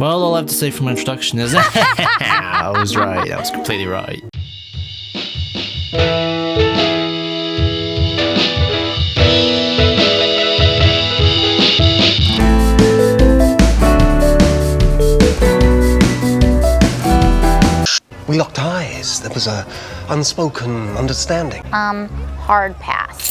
Well, all I have to say for my introduction is I was right. I was completely right. We locked eyes. There was a unspoken understanding. Hard pass.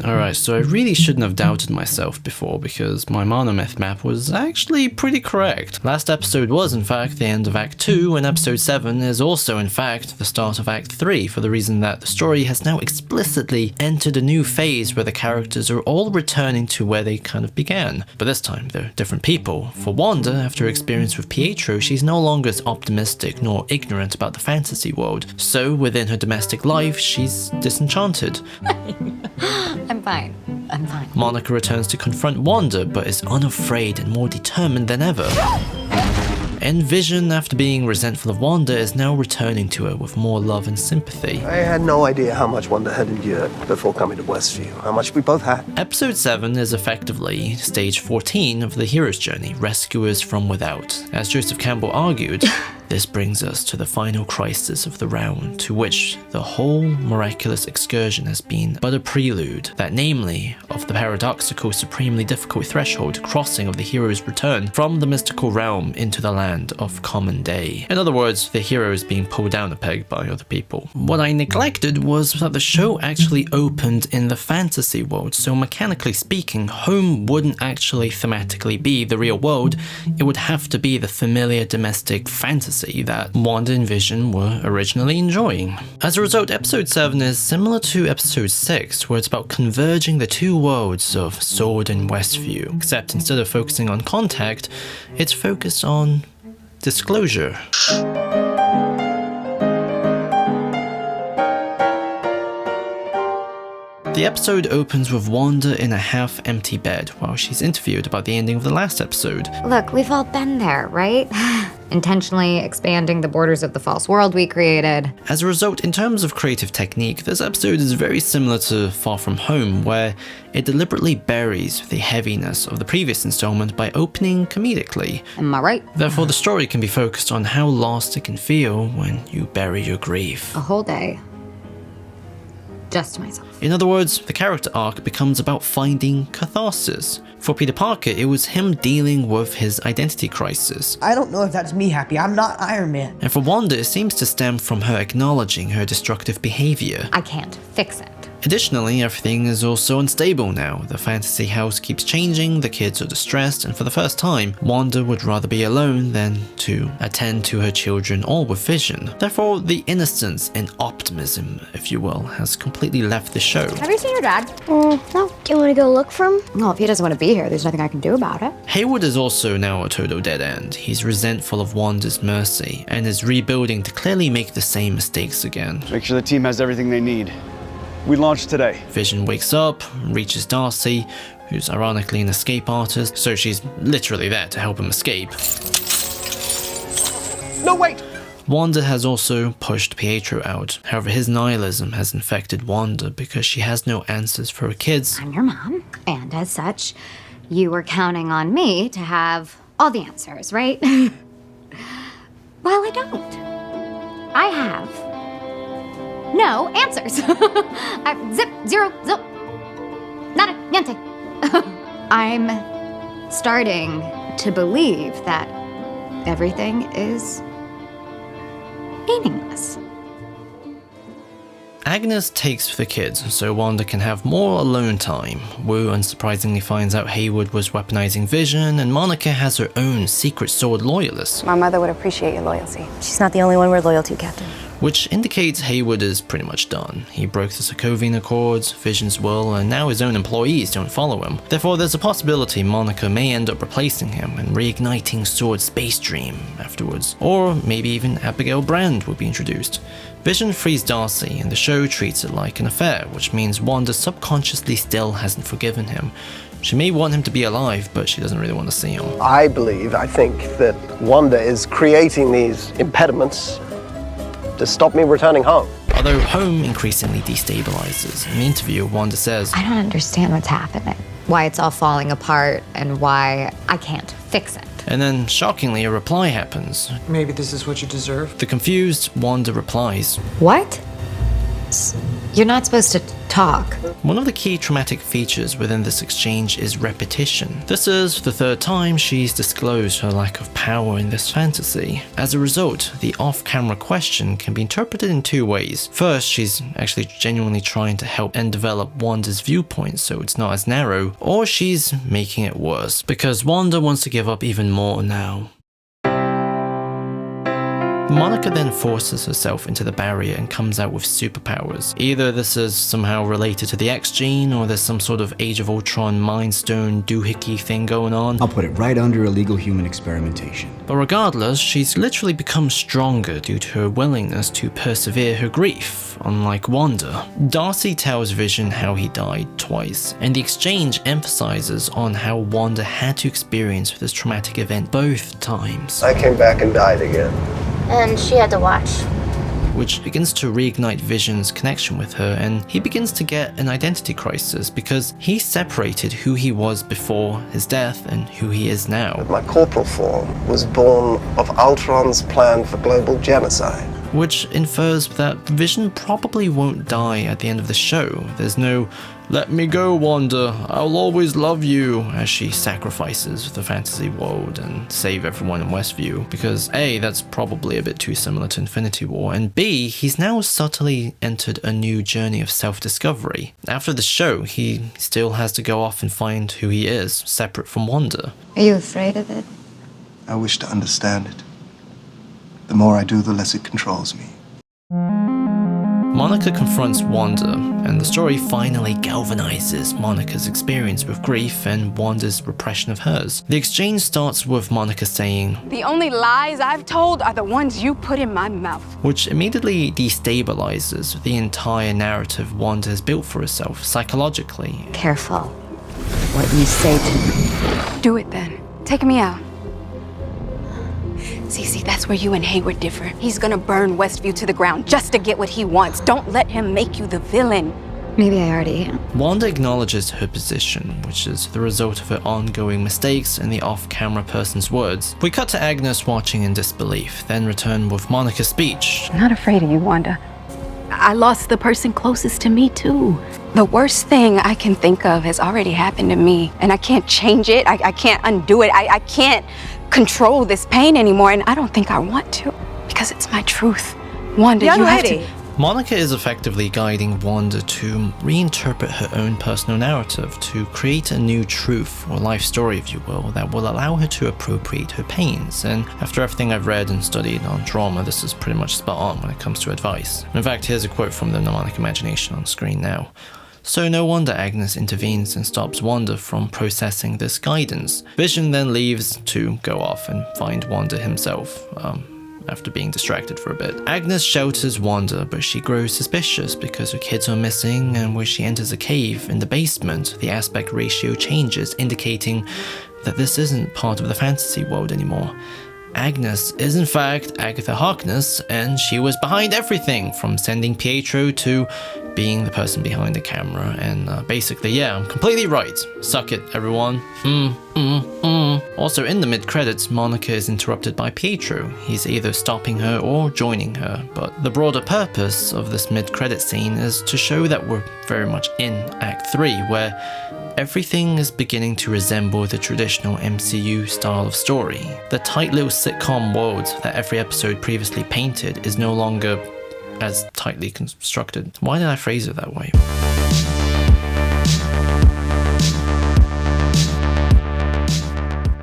Alright, so I really shouldn't have doubted myself before because my monomyth map was actually pretty correct. Last episode was in fact the end of Act 2 and episode 7 is also in fact the start of Act 3 for the reason that the story has now explicitly entered a new phase where the characters are all returning to where they kind of began. But this time they're different people. For Wanda, after her experience with Pietro, she's no longer as optimistic nor ignorant about the fantasy world. So within her domestic life, she's disenchanted. I'm fine. I'm fine. Monica returns to confront Wanda, but is unafraid and more determined than ever. And Vision, after being resentful of Wanda, is now returning to her with more love and sympathy. I had no idea how much Wanda had endured before coming to Westview, how much we both had. Episode 7 is effectively stage 14 of the hero's journey, Rescuers from Without. As Joseph Campbell argued, this brings us to the final crisis of the round, to which the whole miraculous excursion has been but a prelude, that namely, of the paradoxical, supremely difficult threshold crossing of the hero's return from the mystical realm into the land of common day. In other words, the hero is being pulled down a peg by other people. What I neglected was that the show actually opened in the fantasy world, so mechanically speaking, home wouldn't actually thematically be the real world, it would have to be the familiar domestic fantasy that Wanda and Vision were originally enjoying. As a result, episode 7 is similar to episode 6, where it's about converging the two worlds of Sword and Westview, except instead of focusing on contact, it's focused on disclosure. The episode opens with Wanda in a half-empty bed while she's interviewed about the ending of the last episode. Look, we've all been there, right? Intentionally expanding the borders of the false world we created. As a result, in terms of creative technique, this episode is very similar to Far From Home, where it deliberately buries the heaviness of the previous installment by opening comedically. Am I right? Therefore, the story can be focused on how lost it can feel when you bury your grief. A whole day. Just to myself. In other words, the character arc becomes about finding catharsis. For Peter Parker, it was him dealing with his identity crisis. I don't know if that's me happy. I'm not Iron Man. And for Wanda, it seems to stem from her acknowledging her destructive behavior. I can't fix it. Additionally, everything is also unstable now. The fantasy house keeps changing, the kids are distressed, and for the first time, Wanda would rather be alone than to attend to her children or with Vision. Therefore, the innocence and optimism, if you will, has completely left the show. Have you seen your dad? No. Do you want to go look for him? No, if he doesn't want to be here, there's nothing I can do about it. Hayward is also now a total dead end. He's resentful of Wanda's mercy and is rebuilding to clearly make the same mistakes again. Make sure the team has everything they need. We launched today. Vision wakes up, reaches Darcy, who's ironically an escape artist, so she's literally there to help him escape. No, wait! Wanda has also pushed Pietro out. However, his nihilism has infected Wanda because she has no answers for her kids. I'm your mom, and as such, you were counting on me to have all the answers, right? Well, I don't. I have no answers. Zip, zero, zip, nada, niente. I'm starting to believe that everything is meaningless. Agnes takes the kids so Wanda can have more alone time. Wu unsurprisingly finds out Hayward was weaponizing Vision, and Monica has her own secret sword loyalist. My mother would appreciate your loyalty. She's not the only one we're loyal to, Captain. Which indicates Hayward is pretty much done. He broke the Sokovian Accords, Vision's will, and now his own employees don't follow him. Therefore, there's a possibility Monica may end up replacing him and reigniting Sword's space dream afterwards. Or maybe even Abigail Brand will be introduced. Vision frees Darcy, and the show treats it like an affair, which means Wanda subconsciously still hasn't forgiven him. She may want him to be alive, but she doesn't really want to see him. I think that Wanda is creating these impediments to stop me returning home. Although home increasingly destabilizes. In the interview, Wanda says, I don't understand what's happening. why it's all falling apart and why I can't fix it. And then, shockingly, a reply happens. Maybe this is what you deserve. The confused Wanda replies. What? You're not supposed to talk. One of the key traumatic features within this exchange is repetition. This is the third time she's disclosed her lack of power in this fantasy. As a result, the off-camera question can be interpreted in two ways. First, she's actually genuinely trying to help and develop Wanda's viewpoint so it's not as narrow, or she's making it worse, because Wanda wants to give up even more now. Monica then forces herself into the barrier and comes out with superpowers. Either this is somehow related to the X gene, or there's some sort of Age of Ultron Mind Stone doohickey thing going on. I'll put it right under illegal human experimentation. But regardless, she's literally become stronger due to her willingness to persevere her grief, unlike Wanda. Darcy tells Vision how he died twice, and the exchange emphasizes on how Wanda had to experience this traumatic event both times. I came back and died again. And she had to watch. Which begins to reignite Vision's connection with her, and he begins to get an identity crisis because he separated who he was before his death and who he is now. My corporal form was born of Ultron's plan for global genocide. Which infers that Vision probably won't die at the end of the show. There's no, "Let me go, Wanda, I'll always love you," as she sacrifices the fantasy world and save everyone in Westview, because A, that's probably a bit too similar to Infinity War, and B, he's now subtly entered a new journey of self-discovery. After the show, he still has to go off and find who he is, separate from Wanda. Are you afraid of it? I wish to understand it. The more I do, the less it controls me. Monica confronts Wanda, and the story finally galvanizes Monica's experience with grief and Wanda's repression of hers. The exchange starts with Monica saying, "The only lies I've told are the ones you put in my mouth," which immediately destabilizes the entire narrative Wanda has built for herself psychologically. Careful what you say to me. "Do it then. Take me out." See, that's where you and Hayward differ. He's gonna burn Westview to the ground just to get what he wants. Don't let him make you the villain. Maybe I already am. Wanda acknowledges her position, which is the result of her ongoing mistakes and the off-camera person's words. We cut to Agnes watching in disbelief, then return with Monica's speech. I'm not afraid of you, Wanda. I lost the person closest to me, too. The worst thing I can think of has already happened to me, and I can't change it. I can't undo it. I can't control this pain anymore, and I don't think I want to, because it's my truth. Wanda, Young you lady. have to... Monica is effectively guiding Wanda to reinterpret her own personal narrative, to create a new truth or life story, if you will, that will allow her to appropriate her pains. And after everything I've read and studied on trauma, this is pretty much spot on when it comes to advice. In fact, here's a quote from the Mnemonic Imagination on screen now. So no wonder Agnes intervenes and stops Wanda from processing this guidance. Vision then leaves to go off and find Wanda himself, after being distracted for a bit. Agnes shelters Wanda, but she grows suspicious because her kids are missing, and when she enters a cave in the basement, the aspect ratio changes, indicating that this isn't part of the fantasy world anymore. Agnes is in fact Agatha Harkness, and she was behind everything from sending Pietro to being the person behind the camera. And basically, yeah, I'm completely right. Suck it, everyone. Also, in the mid-credits, Monica is interrupted by Pietro. He's either stopping her or joining her, but the broader purpose of this mid-credit scene is to show that we're very much in Act 3, where everything is beginning to resemble the traditional MCU style of story. The tight little sitcom world that every episode previously painted is no longer as tightly constructed. Why did I phrase it that way?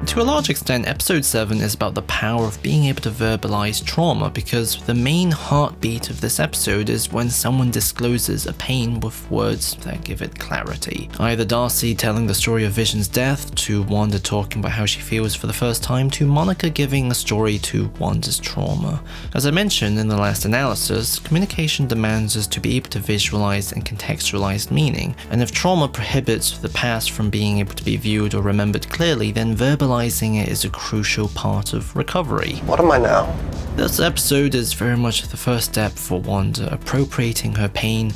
To a large extent, episode 7 is about the power of being able to verbalize trauma, because the main heartbeat of this episode is when someone discloses a pain with words that give it clarity. Either Darcy telling the story of Vision's death, to Wanda talking about how she feels for the first time, to Monica giving a story to Wanda's trauma. As I mentioned in the last analysis, communication demands us to be able to visualize and contextualize meaning, and if trauma prohibits the past from being able to be viewed or remembered clearly, then verbalizing it is a crucial part of recovery. What am I now? This episode is very much the first step for Wanda appropriating her pain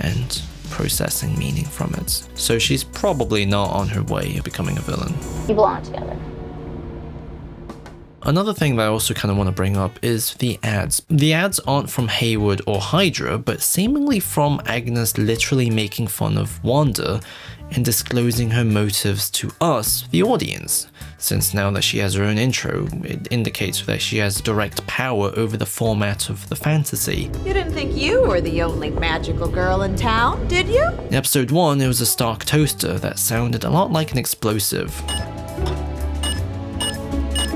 and processing meaning from it. So she's probably not on her way of becoming a villain. We belong together. Another thing that I also kind of want to bring up is the ads. The ads aren't from Hayward or Hydra, but seemingly from Agnes literally making fun of Wanda and disclosing her motives to us, the audience. Since now that she has her own intro, it indicates that she has direct power over the format of the fantasy. You didn't think you were the only magical girl in town, did you? In episode 1, it was a Stark toaster that sounded a lot like an explosive,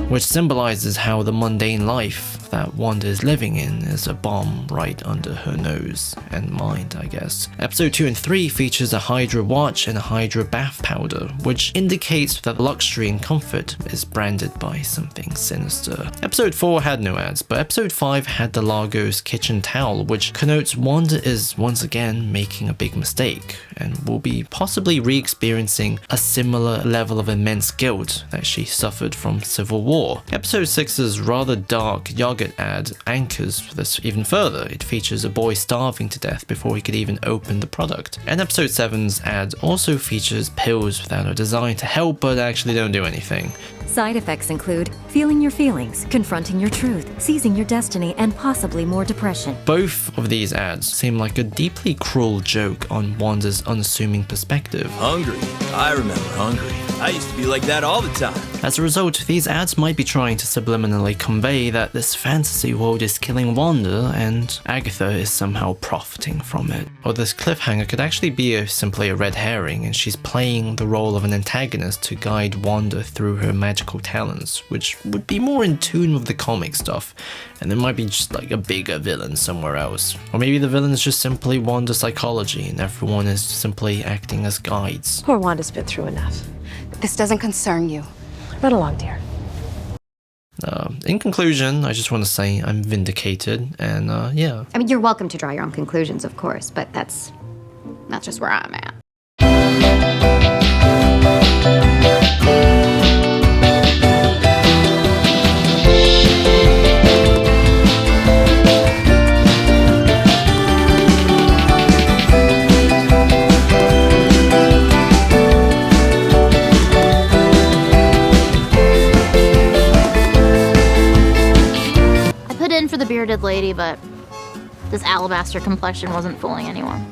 which symbolizes how the mundane life that Wanda is living in is a bomb right under her nose and mind, I guess. Episode 2 and 3 features a Hydra watch and a Hydra bath powder, which indicates that luxury and comfort is branded by something sinister. Episode 4 had no ads, but episode 5 had the Largo's kitchen towel, which connotes Wanda is once again making a big mistake and will be possibly re-experiencing a similar level of immense guilt that she suffered from Civil War. Episode 6's rather dark yogurt ad anchors this even further. It features a boy starving to death before he could even open the product. And episode 7's ad also features pills that are designed to help but actually don't do anything. Side effects include feeling your feelings, confronting your truth, seizing your destiny, and possibly more depression. Both of these ads seem like a deeply cruel joke on Wanda's unassuming perspective. Hungry. I remember hungry. I used to be like that all the time. As a result, these ads might be trying to subliminally convey that this fantasy world is killing Wanda and Agatha is somehow profiting from it. Or this cliffhanger could actually be simply a red herring and she's playing the role of an antagonist to guide Wanda through her magical talents, which would be more in tune with the comic stuff, and there might be just like a bigger villain somewhere else. Or maybe the villain is just simply Wanda's psychology and everyone is simply acting as guides. Poor Wanda's been through enough. This doesn't concern you. Run along, dear. In conclusion, I just want to say I'm vindicated, and yeah. I mean, you're welcome to draw your own conclusions, of course, but that's just where I'm at. For the bearded lady, but this alabaster complexion wasn't fooling anyone.